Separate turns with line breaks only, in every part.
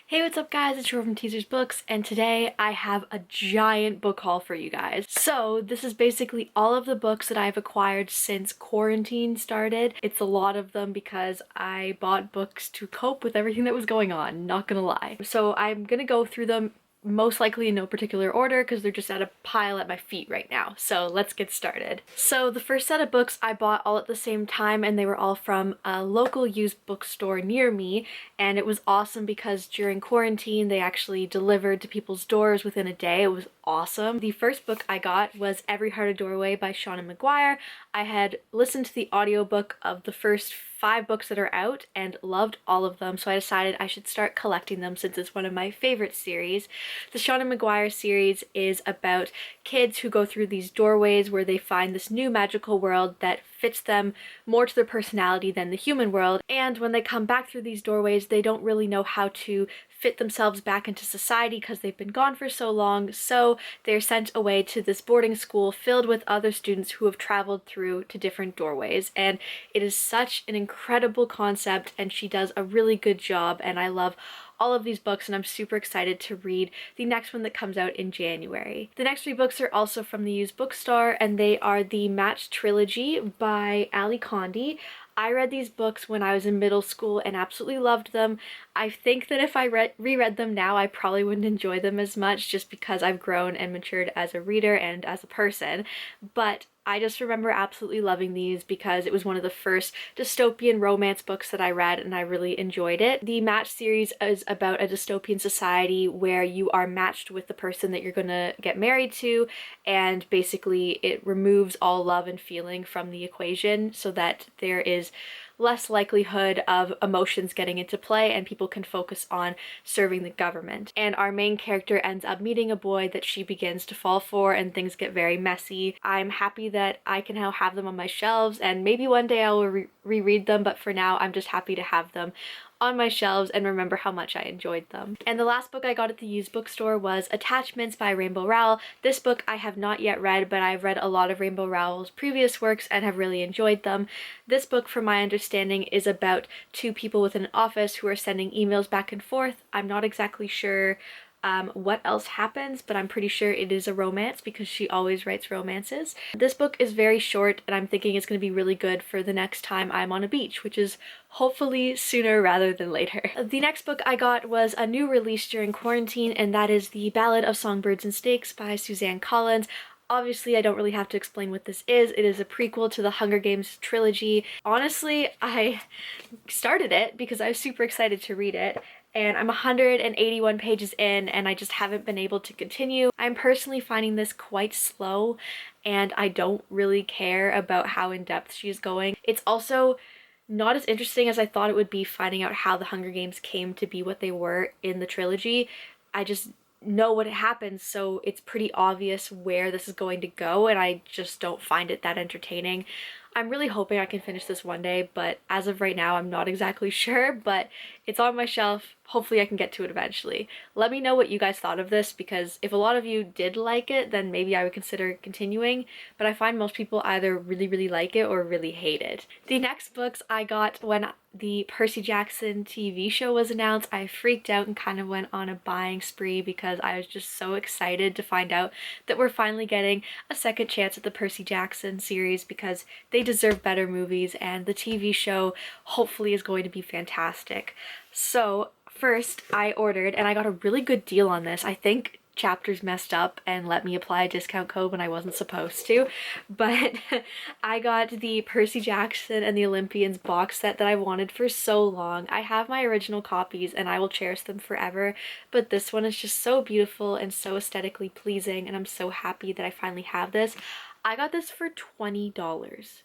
Hey, what's up guys? It's Ro from Teasers Books, and today I have a giant book haul for you guys. So this is basically all of the books that I've acquired since quarantine started. It's a lot of them because I bought books to cope with everything that was going on, not gonna lie. So I'm gonna go through them most likely in no particular order because they're just at a pile at my feet right now. So let's get started. So the first set of books I bought all at the same time, and they were all from a local used bookstore near me, and it was awesome because during quarantine they actually delivered to people's doors within a day. It was awesome. The first book I got was Every Heart a Doorway by Seanan McGuire. I had listened to the audiobook of the first 5 books that are out and loved all of them, so I decided I should start collecting them since it's one of my favorite series. The Seanan McGuire series is about kids who go through these doorways where they find this new magical world that fits them more to their personality than the human world, and when they come back through these doorways they don't really know how to fit themselves back into society because they've been gone for so long, so they're sent away to this boarding school filled with other students who have traveled through to different doorways. And it is such an incredible concept, and she does a really good job, and I love all of these books, and I'm super excited to read the next one that comes out in January. The next 3 books are also from the used bookstore, and they are the Match Trilogy by Ali Condi. I read these books when I was in middle school and absolutely loved them. I think that if I reread them now, I probably wouldn't enjoy them as much just because I've grown and matured as a reader and as a person, but I just remember absolutely loving these because it was one of the first dystopian romance books that I read, and I really enjoyed it. The Match series is about a dystopian society where you are matched with the person that you're gonna get married to, and basically it removes all love and feeling from the equation so that there is less likelihood of emotions getting into play and people can focus on serving the government. And our main character ends up meeting a boy that she begins to fall for, and things get very messy. I'm happy that I can now have them on my shelves, and maybe one day I will reread them, but for now I'm just happy to have them on my shelves and remember how much I enjoyed them. And the last book I got at the used bookstore was Attachments by Rainbow Rowell. This book I have not yet read, but I've read a lot of Rainbow Rowell's previous works and have really enjoyed them. This book, from my understanding, is about 2 people within an office who are sending emails back and forth. I'm not exactly sure what else happens, but I'm pretty sure it is a romance because she always writes romances. This book is very short, and I'm thinking it's going to be really good for the next time I'm on a beach, which is hopefully sooner rather than later. The next book I got was a new release during quarantine, and that is The Ballad of Songbirds and Snakes by Suzanne Collins. Obviously, I don't really have to explain what this is. It is a prequel to the Hunger Games trilogy. Honestly, I started it because I was super excited to read it, and I'm 181 pages in and I just haven't been able to continue. I'm personally finding this quite slow, and I don't really care about how in-depth she's going. It's also not as interesting as I thought it would be finding out how the Hunger Games came to be what they were in the trilogy. I just know what happens, so it's pretty obvious where this is going to go, and I just don't find it that entertaining. I'm really hoping I can finish this one day, but as of right now I'm not exactly sure, but it's on my shelf. Hopefully I can get to it eventually. Let me know what you guys thought of this, because if a lot of you did like it, then maybe I would consider continuing, but I find most people either really like it or really hate it. The next books I got when the Percy Jackson TV show was announced, I freaked out and kind of went on a buying spree because I was just so excited to find out that we're finally getting a second chance at the Percy Jackson series, because they deserve better movies, and the TV show hopefully is going to be fantastic. So first I ordered, and I got a really good deal on this. I think Chapters messed up and let me apply a discount code when I wasn't supposed to, but I got the Percy Jackson and the Olympians box set that I wanted for so long. I have my original copies and I will cherish them forever, but this one is just so beautiful and so aesthetically pleasing, and I'm so happy that I finally have this. I got this for $20.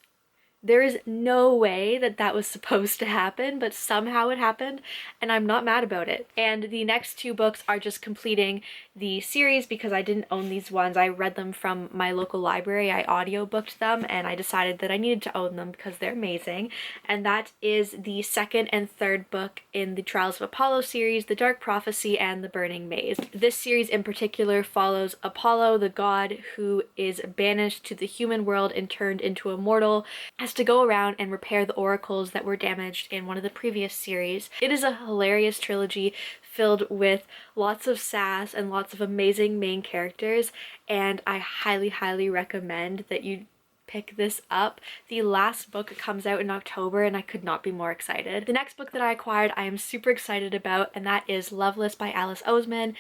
There is no way that that was supposed to happen, but somehow it happened, and I'm not mad about it. And the next 2 books are just completing the series because I didn't own these ones. I read them from my local library. I audiobooked them, and I decided that I needed to own them because they're amazing. And that is the 2nd and 3rd book in the Trials of Apollo series, The Dark Prophecy and The Burning Maze. This series in particular follows Apollo, the god who is banished to the human world and turned into a mortal, has to go around and repair the oracles that were damaged in one of the previous series. It is a hilarious trilogy filled with lots of sass and lots of amazing main characters, and I highly recommend that you pick this up. The last book comes out in October and I could not be more excited. The next book that I acquired I am super excited about, and that is Loveless by Alice Oseman.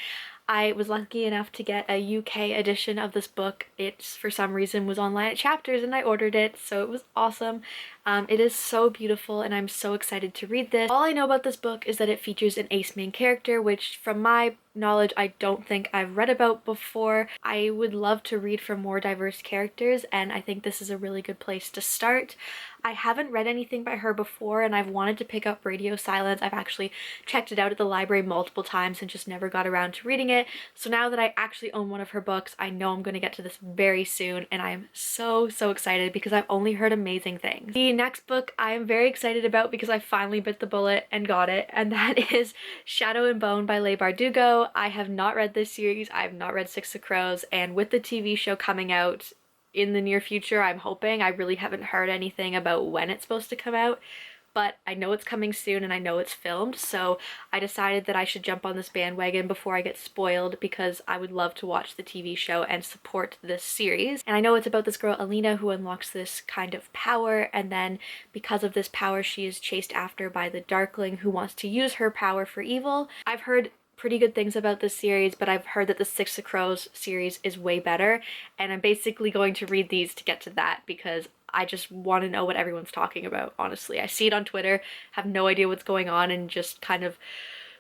I was lucky enough to get a UK edition of this book. It, for some reason, was online at Chapters and I ordered it, so it was awesome. It is so beautiful and I'm so excited to read this. All I know about this book is that it features an ace main character, which from my knowledge I don't think I've read about before. I would love to read from more diverse characters, and I think this is a really good place to start. I haven't read anything by her before and I've wanted to pick up Radio Silence. I've actually checked it out at the library multiple times and just never got around to reading it. So now that I actually own one of her books, I know I'm going to get to this very soon, and I am so excited because I've only heard amazing things. The next book I am very excited about because I finally bit the bullet and got it, and that is Shadow and Bone by Leigh Bardugo. I have not read this series. I have not read Six of Crows, and with the TV show coming out in the near future, I'm hoping. I really haven't heard anything about when it's supposed to come out, but I know it's coming soon and I know it's filmed, so I decided that I should jump on this bandwagon before I get spoiled because I would love to watch the TV show and support this series. And I know it's about this girl Alina who unlocks this kind of power, and then because of this power she is chased after by the Darkling who wants to use her power for evil. I've heard pretty good things about this series, but I've heard that the Six of Crows series is way better, and I'm basically going to read these to get to that because I just want to know what everyone's talking about, honestly. I see it on Twitter, have no idea what's going on, and just kind of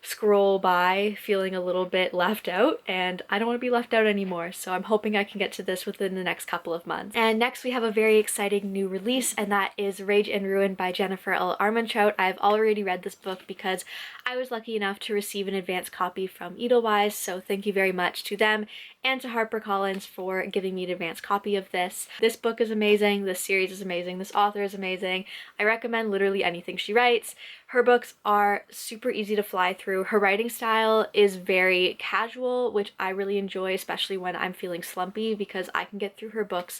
scroll by feeling a little bit left out, and I don't want to be left out anymore, so I'm hoping I can get to this within the next couple of months. And next we have a very exciting new release, and that is Rage and Ruin by Jennifer L. Armentrout. I've already read this book because I was lucky enough to receive an advance copy from Edelweiss, so thank you very much to them and to HarperCollins for giving me an advance copy of this. This book is amazing, this series is amazing, this author is amazing. I recommend literally anything she writes. Her books are super easy to fly through. Her writing style is very casual, which I really enjoy, especially when I'm feeling slumpy, because I can get through her books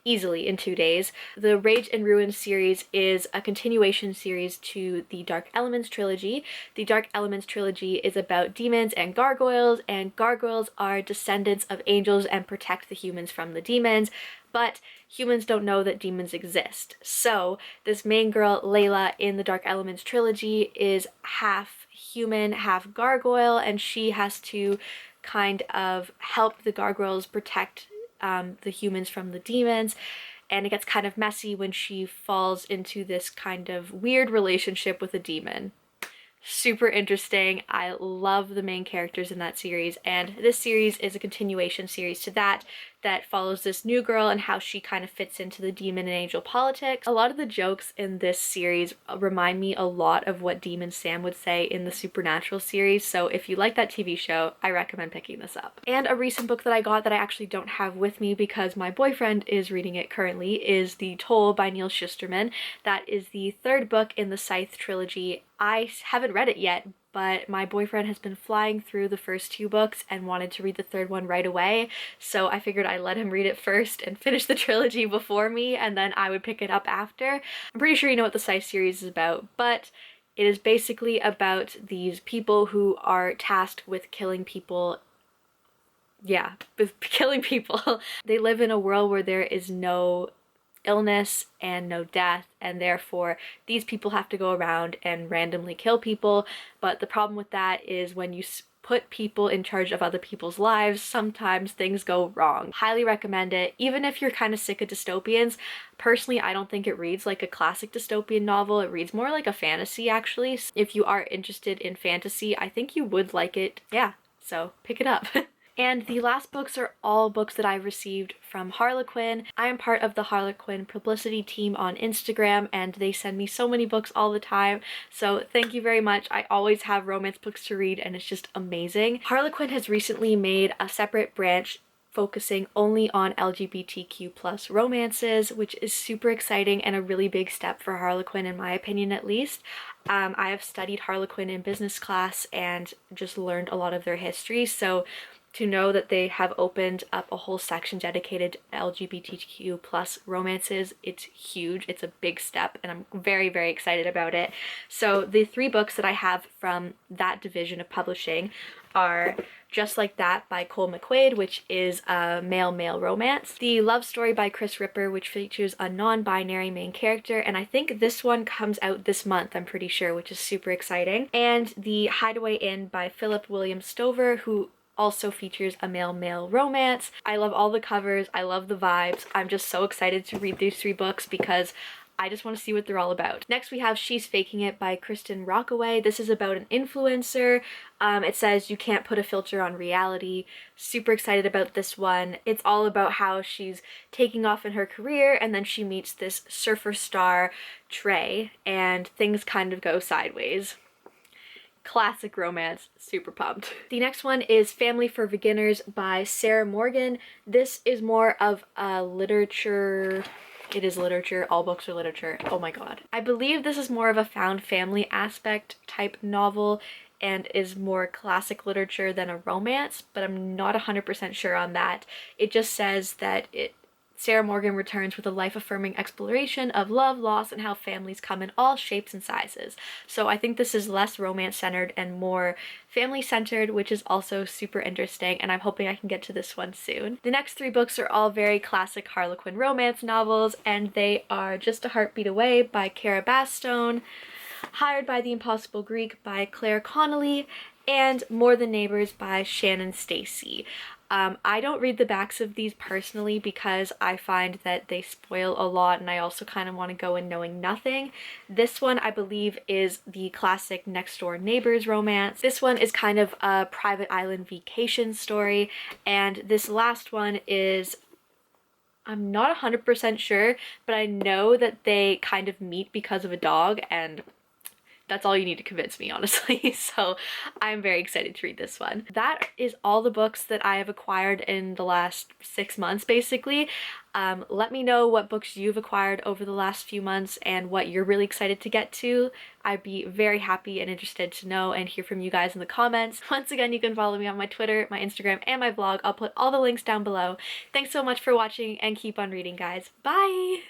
easily in 2 days. The Rage and Ruin series is a continuation series to the Dark Elements trilogy. The Dark Elements trilogy is about demons and gargoyles are descendants of angels and protect the humans from the demons, but humans don't know that demons exist. So this main girl, Layla, in the Dark Elements trilogy is half human, half gargoyle, and she has to kind of help the gargoyles protect the humans from the demons. And it gets kind of messy when she falls into this kind of weird relationship with a demon. Super interesting. I love the main characters in that series, and this series is a continuation series to that follows this new girl and how she kind of fits into the demon and angel politics. A lot of the jokes in this series remind me a lot of what Demon Sam would say in the Supernatural series, so if you like that TV show, I recommend picking this up. And a recent book that I got that I actually don't have with me because my boyfriend is reading it currently is The Toll by Neil Shusterman. That is the third book in the Scythe trilogy. I haven't read it yet, but my boyfriend has been flying through the first 2 books and wanted to read the third one right away, so I figured I'd let him read it first and finish the trilogy before me, and then I would pick it up after. I'm pretty sure you know what the Scythe series is about, but it is basically about these people who are tasked with killing people. Yeah, with killing people. They live in a world where there is no illness and no death, and therefore these people have to go around and randomly kill people. But the problem with that is when you put people in charge of other people's lives, sometimes things go wrong. Highly recommend it. Even if you're kind of sick of dystopians, personally I don't think it reads like a classic dystopian novel. It reads more like a fantasy, actually. If you are interested in fantasy, I think you would like it. Yeah, so pick it up. And the last books are all books that I've received from Harlequin. I am part of the Harlequin publicity team on Instagram, and they send me so many books all the time, so thank you very much. I always have romance books to read and it's just amazing. Harlequin has recently made a separate branch focusing only on LGBTQ plus romances, which is super exciting and a really big step for Harlequin, in my opinion at least. I have studied Harlequin in business class and just learned a lot of their history, so to know that they have opened up a whole section dedicated to LGBTQ plus romances. It's huge. It's a big step, and I'm very, very excited about it. So the 3 books that I have from that division of publishing are Just Like That by Cole McQuaid, which is a male-male romance. The Love Story by Chris Ripper, which features a non-binary main character, and I think this one comes out this month, I'm pretty sure, which is super exciting. And The Hideaway Inn by Philip William Stover, who also features a male-male romance. I love all the covers. I love the vibes. I'm just so excited to read these 3 books because I just want to see what they're all about. Next we have She's Faking It by Kristen Rockaway. This is about an influencer. It says you can't put a filter on reality. Super excited about this one. It's all about how she's taking off in her career and then she meets this surfer star, Trey, and things kind of go sideways. Classic romance, super pumped. The next one is Family for Beginners by Sarah Morgan. This is more of a literature. It is literature. All books are literature. Oh my god. I believe this is more of a found family aspect type novel and is more classic literature than a romance, but I'm not 100% sure on that. It just says that Sarah Morgan returns with a life-affirming exploration of love, loss, and how families come in all shapes and sizes. So I think this is less romance-centered and more family-centered, which is also super interesting, and I'm hoping I can get to this one soon. The next 3 books are all very classic Harlequin romance novels, and they are Just a Heartbeat Away by Cara Bastone, Hired by the Impossible Greek by Claire Connolly, and More Than Neighbors by Shannon Stacy. I don't read the backs of these personally because I find that they spoil a lot and I also kind of want to go in knowing nothing. This one I believe is the classic next door neighbors romance. This one is kind of a private island vacation story, and this last one is, I'm not 100% sure, but I know that they kind of meet because of a dog, and that's all you need to convince me, honestly. So I'm very excited to read this one. That is all the books that I have acquired in the last 6 months, basically. Let me know what books you've acquired over the last few months and what you're really excited to get to. I'd be very happy and interested to know and hear from you guys in the comments. Once again, you can follow me on my Twitter, my Instagram, and my vlog. I'll put all the links down below. Thanks so much for watching and keep on reading, guys. Bye!